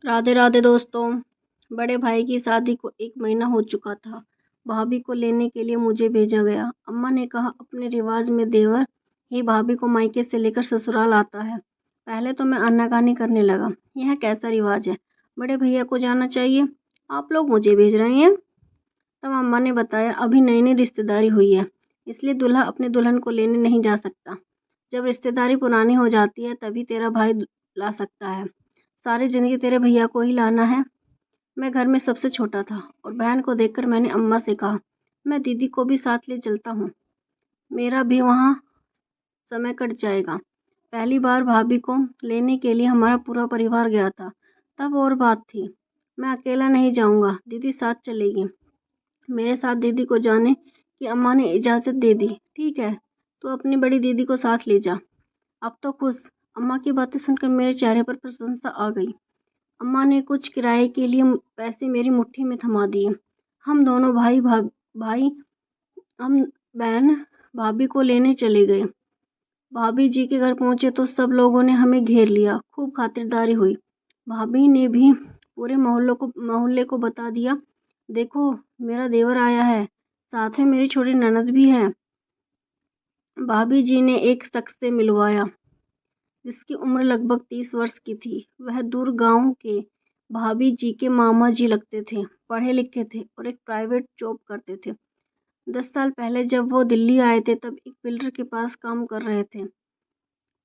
राधे राधे दोस्तों। बड़े भाई की शादी को 1 महीना हो चुका था। भाभी को लेने के लिए मुझे भेजा गया। अम्मा ने कहा अपने रिवाज में देवर ही भाभी को मायके से लेकर ससुराल आता है। पहले तो मैं आनाकानी करने लगा, यह कैसा रिवाज है, बड़े भैया को जाना चाहिए, आप लोग मुझे भेज रहे हैं। तब अम्मा ने बताया अभी नई नई रिश्तेदारी हुई है, इसलिए दूल्हा अपने दुल्हन को लेने नहीं जा सकता। जब रिश्तेदारी पुरानी हो जाती है तभी तेरा भाई ला सकता है। सारी जिंदगी तेरे भैया को ही लाना है। मैं घर में सबसे छोटा था और बहन को देखकर मैंने अम्मा से कहा मैं दीदी को भी साथ ले चलता हूँ, मेरा भी वहाँ समय कट जाएगा। पहली बार भाभी को लेने के लिए हमारा पूरा परिवार गया था, तब और बात थी। मैं अकेला नहीं जाऊँगा, दीदी साथ चलेगी। मेरे साथ दीदी को जाने की अम्मा ने इजाज़त दे दी। ठीक है, तो अपनी बड़ी दीदी को साथ ले जा। अब तो खुश। अम्मा की बातें सुनकर मेरे चेहरे पर प्रसन्नता आ गई। अम्मा ने कुछ किराए के लिए पैसे मेरी मुट्ठी में थमा दिए। हम दोनों भाई हम बहन भाभी को लेने चले गए। भाभी जी के घर पहुंचे तो सब लोगों ने हमें घेर लिया, खूब खातिरदारी हुई। भाभी ने भी पूरे मोहल्ले को बता दिया, देखो मेरा देवर आया है, साथ में मेरी छोटी ननद भी है। भाभी जी ने एक शख्स से मिलवाया जिसकी उम्र लगभग 30 वर्ष की थी। वह दूर गांव के भाभी जी के मामा जी लगते थे, पढ़े लिखे थे और एक प्राइवेट जॉब करते थे। 10 साल पहले जब वो दिल्ली आए थे तब एक बिल्डर के पास काम कर रहे थे।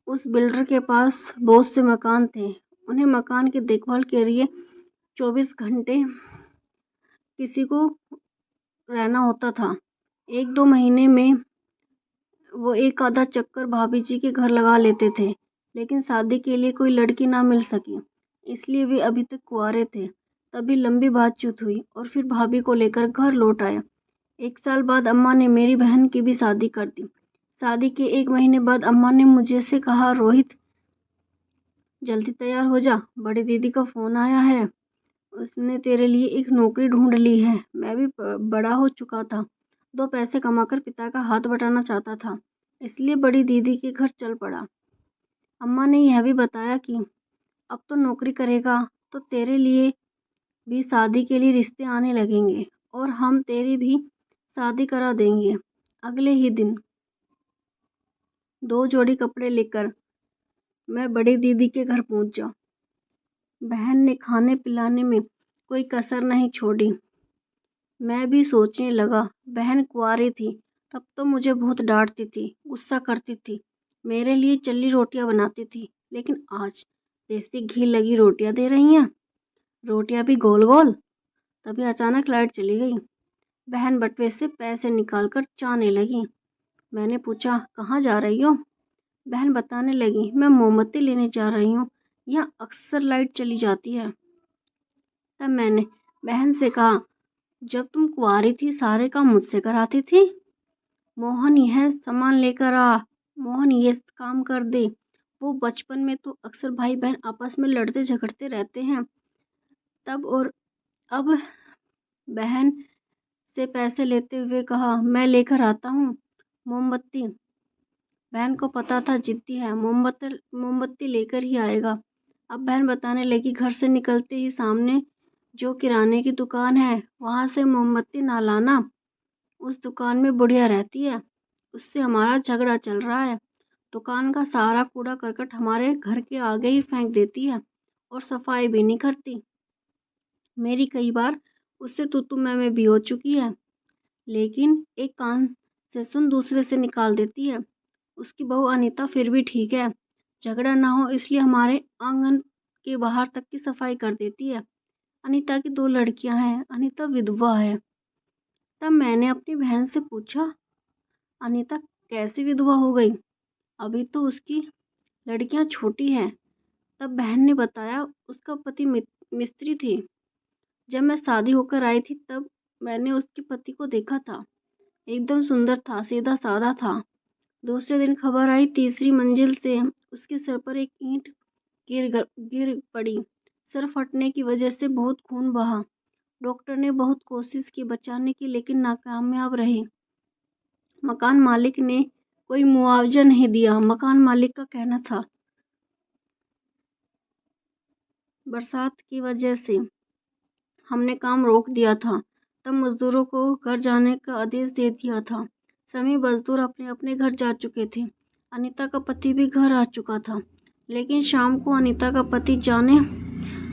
उस बिल्डर के पास बहुत से मकान थे। उन्हें मकान की देखभाल के लिए 24 घंटे किसी को रहना होता था। 1-2 महीने में वो एक आधा चक्कर भाभी जी के घर लगा लेते थे, लेकिन शादी के लिए कोई लड़की ना मिल सकी, इसलिए वे अभी तक कुंवारे थे। तभी लंबी बातचीत हुई और फिर भाभी को लेकर घर लौट आए। 1 साल बाद अम्मा ने मेरी बहन की भी शादी कर दी। शादी के 1 महीने बाद अम्मा ने मुझे से कहा, रोहित जल्दी तैयार हो जा, बड़ी दीदी का फोन आया है, उसने तेरे लिए एक नौकरी ढूंढ ली है। मैं भी बड़ा हो चुका था, 2 पैसे कमाकर पिता का हाथ बटाना चाहता था, इसलिए बड़ी दीदी के घर चल पड़ा। अम्मा ने यह भी बताया कि अब तो नौकरी करेगा तो तेरे लिए भी शादी के लिए रिश्ते आने लगेंगे और हम तेरी भी शादी करा देंगे। अगले ही दिन 2 जोड़ी कपड़े लेकर मैं बड़ी दीदी के घर पहुंचा। बहन ने खाने पिलाने में कोई कसर नहीं छोड़ी। मैं भी सोचने लगा, बहन कुंवारी थी तब तो मुझे बहुत डांटती थी, गुस्सा करती थी, मेरे लिए चल्ली रोटियां बनाती थी, लेकिन आज देसी घी लगी रोटियां दे रही हैं, रोटियां भी गोल गोल। तभी अचानक लाइट चली गई। बहन बटुए से पैसे निकालकर चाहने लगी। मैंने पूछा, कहाँ जा रही हो? बहन बताने लगी, मैं मोमबत्ती लेने जा रही हूँ, यहाँ अक्सर लाइट चली जाती है। तब मैंने बहन से कहा, जब तुम कुंवारी थी सारे काम मुझसे कराती थी। मोहन यह सामान लेकर आ, मोहन ये काम कर दे। वो बचपन में तो अक्सर भाई बहन आपस में लड़ते झगड़ते रहते हैं। तब और अब बहन से पैसे लेते हुए कहा, मैं लेकर आता हूँ मोमबत्ती। बहन को पता था जिद्दी है, मोमबत्ती लेकर ही आएगा। अब बहन बताने लगी, घर से निकलते ही सामने जो किराने की दुकान है वहां से मोमबत्ती ना लाना, उस दुकान में बुढ़िया रहती है, उससे हमारा झगड़ा चल रहा है। दुकान का सारा कूड़ा करकट हमारे घर के आगे ही फेंक देती है और सफाई भी नहीं करती। मेरी कई बार उससे तू मैं भी हो चुकी है, लेकिन एक कान से सुन दूसरे से निकाल देती है। उसकी बहू अनीता फिर भी ठीक है, झगड़ा ना हो इसलिए हमारे आंगन के बाहर तक की सफाई कर देती है। अनीता की 2 लड़कियां हैं, अनीता विधवा है। तब मैंने अपनी बहन से पूछा, अनीता कैसे विधवा हो गई, अभी तो उसकी लड़कियां छोटी हैं। तब बहन ने बताया, उसका पति मिस्त्री थी। जब मैं शादी होकर आई थी तब मैंने उसके पति को देखा था, एकदम सुंदर था, सीधा साधा था। दूसरे दिन खबर आई, तीसरी मंजिल से उसके सर पर एक ईंट गिर पड़ी। सर फटने की वजह से बहुत खून बहा। डॉक्टर ने बहुत कोशिश की बचाने की, लेकिन नाकामयाब रहे। मकान मालिक ने कोई मुआवजा नहीं दिया। मकान मालिक का कहना था, बरसात की वजह से हमने काम रोक दिया था। तब मजदूरों को घर जाने का आदेश दे दिया था। सभी मजदूर अपने अपने घर जा चुके थे। अनीता का पति भी घर आ चुका था, लेकिन शाम को अनीता का पति जाने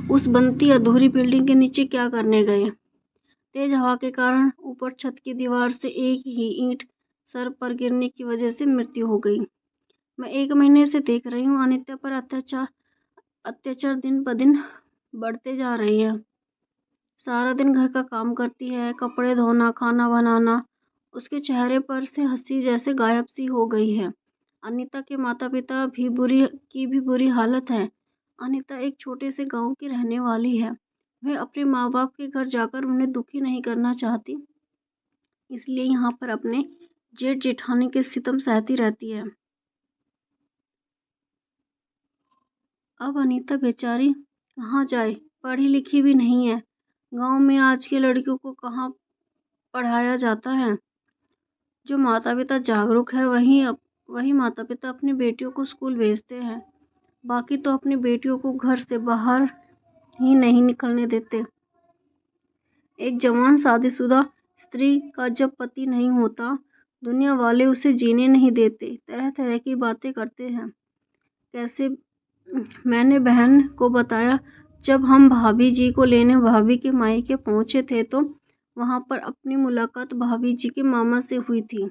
उस बनती अधूरी बिल्डिंग के नीचे क्या करने गए। तेज हवा के कारण ऊपर छत की दीवार से एक ही ईंट सर पर गिरने की वजह से मृत्यु हो गई। मैं 1 महीने से देख रही हूँ अनीता पर अत्याचार दिन ब दिन बढ़ते जा रहे हैं। सारा दिन घर का काम करती है, कपड़े धोना, खाना बनाना। उसके चेहरे पर से हंसी जैसे गायब सी हो गई है। अनीता के माता पिता भी बुरी हालत है। अनीता एक छोटे से गांव की रहने वाली है। वह अपने माँ बाप के घर जाकर उन्हें दुखी नहीं करना चाहती, इसलिए यहाँ पर अपने जेठ जेठानी के सितम सहती रहती है। अब अनीता बेचारी कहाँ जाए, पढ़ी लिखी भी नहीं है। गांव में आज की लड़कियों को कहाँ पढ़ाया जाता है। जो माता पिता जागरूक है वही माता पिता अपनी बेटियों को स्कूल भेजते हैं। बाकी तो अपनी बेटियों को घर से बाहर ही नहीं निकलने देते। एक जवान शादीशुदा स्त्री का जब पति नहीं होता, दुनिया वाले उसे जीने नहीं देते, तरह तरह की बातें करते हैं। कैसे मैंने बहन को बताया, जब हम भाभी जी को लेने भाभी के मायके पहुंचे थे तो वहां पर अपनी मुलाकात भाभी जी के मामा से हुई थी।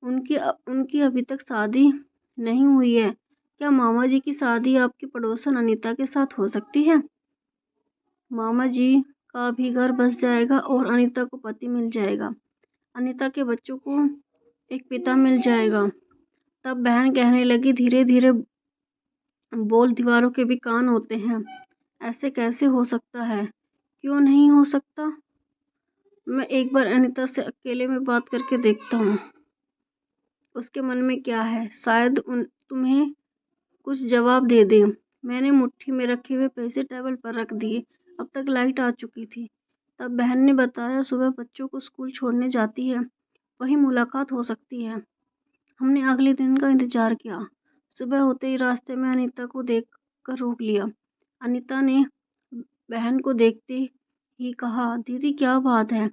उनकी अभी तक शादी नहीं हुई है। क्या मामा जी की शादी आपकी पड़ोसन अनीता के साथ हो सकती है? मामा जी का भी घर बस जाएगा और अनीता को पति मिल जाएगा। अनीता के बच्चों को एक पिता मिल जाएगा। तब बहन कहने लगी, धीरे धीरे बोल, दीवारों के भी कान होते हैं। ऐसे कैसे हो सकता है? क्यों नहीं हो सकता? मैं एक बार अनीता से अकेले में बात करके देखता हूँ, उसके मन में क्या है। शायद तुम्हें कुछ जवाब दे दे। मैंने मुट्ठी में रखे हुए पैसे टेबल पर रख दिए। अब तक लाइट आ चुकी थी। तब बहन ने बताया, सुबह बच्चों को स्कूल छोड़ने जाती है, वही मुलाकात हो सकती है। हमने अगले दिन का इंतजार किया। सुबह होते ही रास्ते में अनीता को देखकर रोक लिया। अनीता ने बहन को देखते ही कहा, दीदी क्या बात है,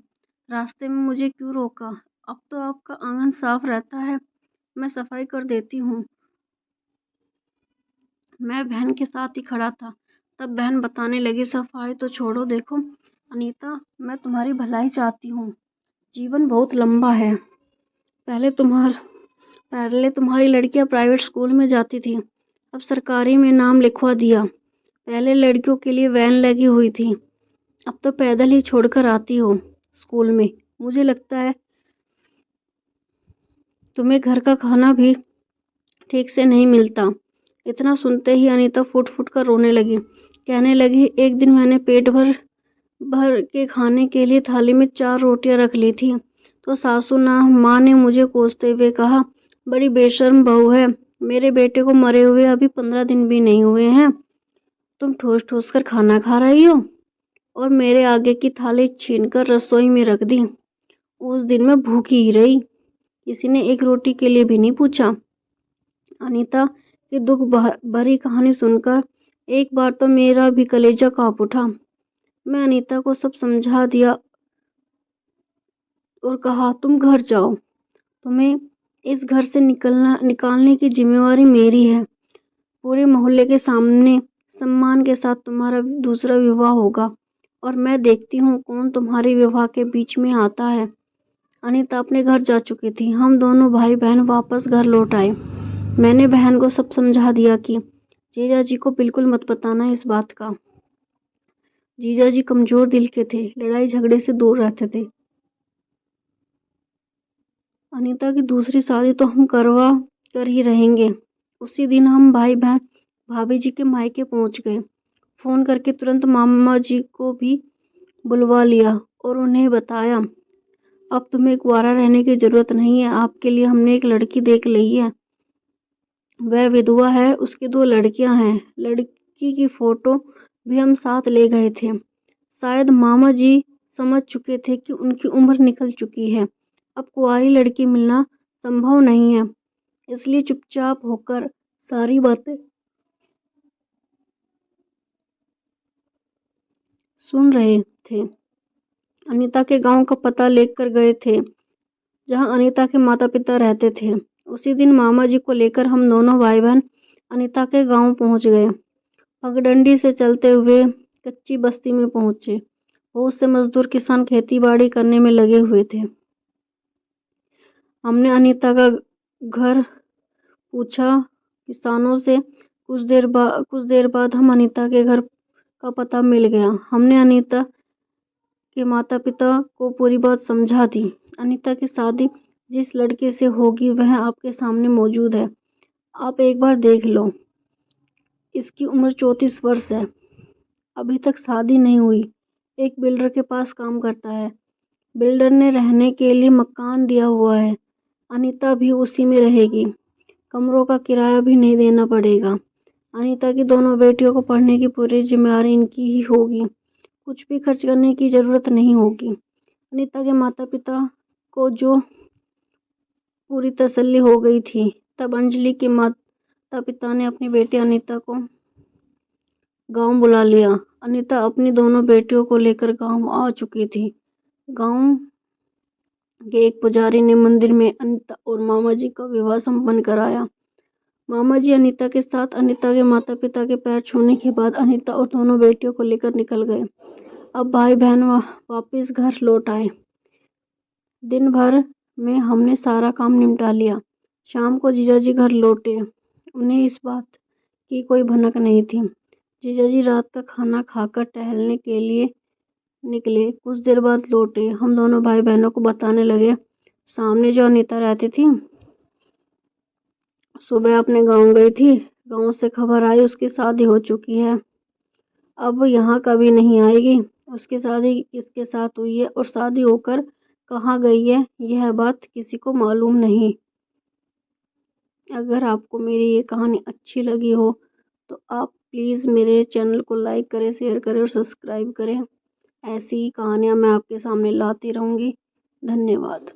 रास्ते में मुझे क्यों रोका? अब तो आपका आंगन साफ रहता है, मैं सफाई कर देती हूँ। मैं बहन के साथ ही खड़ा था। तब बहन बताने लगी, सफाई तो छोड़ो, देखो अनीता, मैं तुम्हारी भलाई चाहती हूँ। जीवन बहुत लंबा है। पहले तुम्हारी लड़कियां प्राइवेट स्कूल में जाती थी, अब सरकारी में नाम लिखवा दिया। पहले लड़कियों के लिए वैन लगी हुई थी, अब तो पैदल ही छोड़कर आती हो स्कूल में। मुझे लगता है तुम्हें घर का खाना भी ठीक से नहीं मिलता। इतना सुनते ही अनीता फुट फुट कर रोने लगी। कहने लगी, एक दिन मैंने पेट भर के खाने के लिए थाली में 4 रोटियां रख ली थी, तो सासू माँ ने मुझे कोसते हुए कहा, बड़ी बेशर्म बहू है, मेरे बेटे को मरे हुए अभी 15 दिन भी नहीं हुए हैं, तुम ठोस ठोस कर खाना खा रही हो। और मेरे आगे की थाली छीनकर रसोई में रख दी। उस दिन मैं भूखी ही रही, किसी ने एक रोटी के लिए भी नहीं पूछा। अनीता की दुख भरी कहानी सुनकर एक बार तो मेरा भी कलेजा कांप उठा। मैं अनीता को सब समझा दिया और कहा, तुम घर जाओ, तुम्हें इस घर से निकालने की जिम्मेवारी मेरी है। पूरे मोहल्ले के सामने सम्मान के साथ तुम्हारा दूसरा विवाह होगा और मैं देखती हूँ कौन तुम्हारे विवाह के बीच में आता है। अनीता अपने घर जा चुकी थी। हम दोनों भाई बहन वापस घर लौट आए। मैंने बहन को सब समझा दिया कि जीजा जी को बिल्कुल मत बताना इस बात का। जीजा जी कमजोर दिल के थे, लड़ाई झगड़े से दूर रहते थे। अनीता की दूसरी शादी तो हम करवा कर ही रहेंगे। उसी दिन हम भाई बहन भाभी जी के मायके पहुंच गए। फोन करके तुरंत मामा जी को भी बुलवा लिया और उन्हें बताया, अब तुम्हें कुंवारा रहने की जरूरत नहीं है, आपके लिए हमने एक लड़की देख ली है। वह विधवा है, उसकी 2 लड़कियां हैं। लड़की की फोटो भी हम साथ ले गए थे। शायद मामा जी समझ चुके थे कि उनकी उम्र निकल चुकी है, अब कुंवारी लड़की मिलना संभव नहीं है, इसलिए चुपचाप होकर सारी बातें सुन रहे थे। अनीता के गांव का पता लेकर गए थे, जहां अनीता के माता पिता रहते थे। उसी दिन मामा जी को लेकर हम दोनों भाई बहन अनीता के गांव पहुंच गए। पगडंडी से चलते हुए कच्ची बस्ती में पहुंचे। बहुत से मजदूर किसान खेती बाड़ी करने में लगे हुए थे। हमने अनीता का घर पूछा किसानों से। कुछ देर बाद हम अनीता के घर का पता मिल गया। हमने अनीता के माता पिता को पूरी बात समझा दी। अनीता की शादी जिस लड़के से होगी वह आपके सामने मौजूद है। आप एक बार देख लो। इसकी उम्र 34 वर्ष है। अभी तक शादी नहीं हुई। एक बिल्डर के पास काम करता है। बिल्डर ने रहने के लिए मकान दिया हुआ है। अनीता भी उसी में रहेगी। कमरों का किराया भी नहीं देना पड़ेगा। अनीता की दोनों बेटियों को पढ़ने की पूरी जिम्मेदारी इनकी ही होगी। कुछ भी खर्च करने की जरूरत नहीं होगी। अनीता के माता पिता को जो पूरी तसल्ली हो गई थी। तब अंजलि के माता पिता ने अपनी बेटी अनीता को गांव बुला लिया। अनीता अपनी दोनों बेटियों को लेकर गांव आ चुकी थी। गांव के एक पुजारी ने मंदिर में अनीता और मामा जी का विवाह संपन्न कराया। मामा जी अनीता के साथ अनीता के माता पिता के पैर छूने के बाद अनीता और दोनों बेटियों को लेकर निकल गए। अब भाई बहन वापिस घर लौट आए। दिन भर में हमने सारा काम निपटा लिया। शाम को जीजाजी घर लौटे। उन्हें इस बात की कोई भनक नहीं थी। जीजाजी रात का खाना खाकर टहलने के लिए निकले। कुछ देर बाद लौटे। हम दोनों भाई बहनों को बताने लगे, सामने जो अनीता रहती थी सुबह अपने गांव गई थी। गांव से खबर आई उसकी शादी हो चुकी है। अब यहाँ कभी नहीं आएगी। उसकी शादी किसके साथ हुई है और शादी होकर कहाँ गई है, यह बात किसी को मालूम नहीं। अगर आपको मेरी ये कहानी अच्छी लगी हो तो आप प्लीज़ मेरे चैनल को लाइक करें, शेयर करें और सब्सक्राइब करें। ऐसी ही कहानियाँ मैं आपके सामने लाती रहूँगी। धन्यवाद।